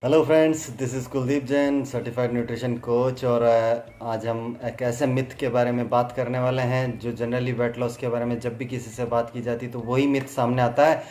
Hello friends, this is Kuldeep Jain, certified nutrition coach. और आज हम एक ऐसे मिथ के बारे में बात करने वाले हैं जो जनरली वेट लॉस के बारे में जब भी किसी से बात की जाती है तो वही मिथ सामने आता है।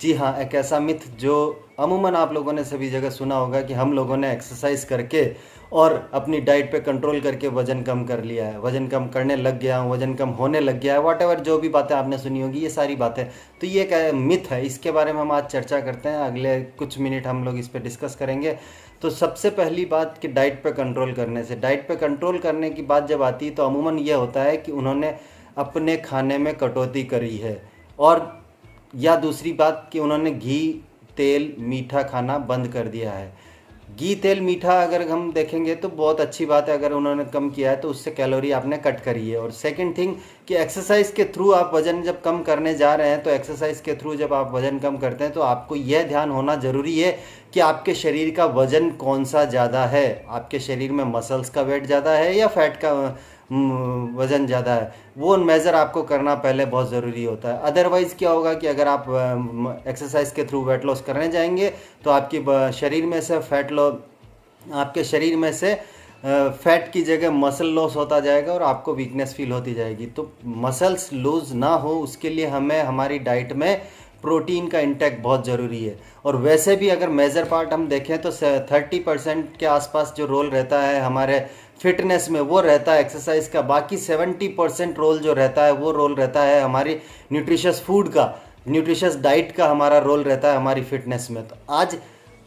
जी हाँ, एक ऐसा मिथ जो अमूमन आप लोगों ने सभी जगह सुना होगा कि हम लोगों ने एक्सरसाइज करके और अपनी डाइट पे कंट्रोल करके वज़न कम कर लिया है, वज़न कम करने लग गया हूँ, वज़न कम होने लग गया है, वॉट जो भी बातें आपने सुनी होगी, ये सारी बातें। तो ये एक मिथ है, इसके बारे में हम आज चर्चा करते हैं। अगले कुछ मिनट हम लोग इस पर डिस्कस करेंगे। तो सबसे पहली बात कि डाइट पे कंट्रोल करने से, डाइट पे कंट्रोल करने की बात जब आती है तो अमूमन ये होता है कि उन्होंने अपने खाने में कटौती करी है। और या दूसरी बात कि उन्होंने घी, तेल, मीठा खाना बंद कर दिया है। घी, तेल, मीठा अगर हम देखेंगे तो बहुत अच्छी बात है, अगर उन्होंने कम किया है तो उससे कैलोरी आपने कट करी है। और सेकंड थिंग कि एक्सरसाइज के थ्रू आप वज़न जब कम करने जा रहे हैं तो एक्सरसाइज के थ्रू जब आप वज़न कम करते हैं तो आपको यह ध्यान होना ज़रूरी है कि आपके शरीर का वज़न कौन सा ज़्यादा है। आपके शरीर में मसल्स का वेट ज़्यादा है या फैट का वज़न ज़्यादा है, वो मेज़र आपको करना पहले बहुत ज़रूरी होता है। अदरवाइज़ क्या होगा कि अगर आप एक्सरसाइज के थ्रू वेट लॉस करने जाएंगे तो आपकी शरीर में से आपके शरीर में से फैट की जगह मसल लॉस होता जाएगा और आपको वीकनेस फील होती जाएगी। तो मसल्स लूज़ ना हो उसके लिए हमें हमारी डाइट में प्रोटीन का इंटेक बहुत ज़रूरी है। और वैसे भी अगर मेजर पार्ट हम देखें तो 30% के आसपास जो रोल रहता है हमारे फिटनेस में वो रहता है एक्सरसाइज का। बाकी 70% रोल जो रहता है वो रोल रहता है हमारी न्यूट्रिशियस फूड का, न्यूट्रिशियस डाइट का हमारा रोल रहता है हमारी फिटनेस में। तो आज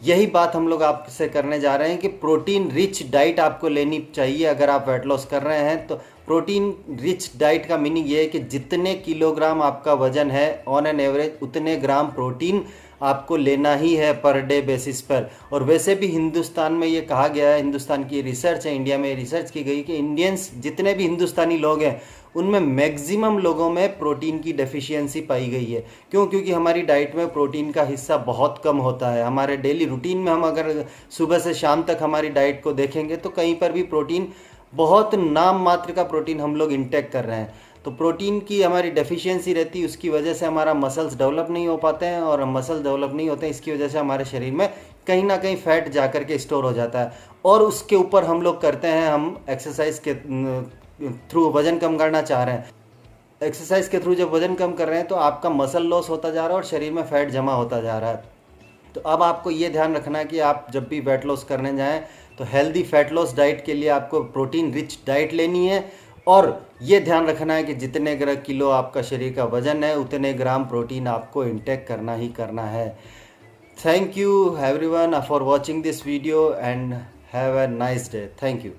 यही बात हम लोग आपसे करने जा रहे हैं कि प्रोटीन रिच डाइट आपको लेनी चाहिए अगर आप वेट लॉस कर रहे हैं। तो प्रोटीन रिच डाइट का मीनिंग ये है कि जितने किलोग्राम आपका वजन है ऑन एन एवरेज उतने ग्राम प्रोटीन आपको लेना ही है पर डे बेसिस पर। और वैसे भी हिंदुस्तान में ये कहा गया है, हिंदुस्तान की रिसर्च है, इंडिया में रिसर्च की गई कि इंडियंस जितने भी हिंदुस्तानी लोग हैं उनमें मैक्सिमम लोगों में प्रोटीन की डेफिशिएंसी पाई गई है। क्यों? क्योंकि हमारी डाइट में प्रोटीन का हिस्सा बहुत कम होता है। हमारे डेली रूटीन में हम अगर सुबह से शाम तक हमारी डाइट को देखेंगे तो कहीं पर भी प्रोटीन, बहुत नाम मात्र का प्रोटीन हम लोग इंटेक कर रहे हैं। तो प्रोटीन की हमारी डेफिशिएंसी रहती है, उसकी वजह से हमारा मसल्स डेवलप नहीं हो पाते हैं। और मसल डेवलप नहीं होते हैं, इसकी वजह से हमारे शरीर में कहीं ना कहीं फैट जा कर के स्टोर हो जाता है। और उसके ऊपर हम लोग करते हैं, हम एक्सरसाइज के थ्रू वज़न कम करना चाह रहे हैं। एक्सरसाइज के थ्रू जब वज़न कम कर रहे हैं तो आपका मसल लॉस होता जा रहा है और शरीर में फैट जमा होता जा रहा है। तो अब आपको ये ध्यान रखना है कि आप जब भी वेट लॉस करने जाएं तो हेल्दी फैट लॉस डाइट के लिए आपको प्रोटीन रिच डाइट लेनी है। और ये ध्यान रखना है कि जितने किलो आपका शरीर का वजन है उतने ग्राम प्रोटीन आपको इंटेक करना ही करना है। Thank you everyone for watching this video and have a nice day. Thank you.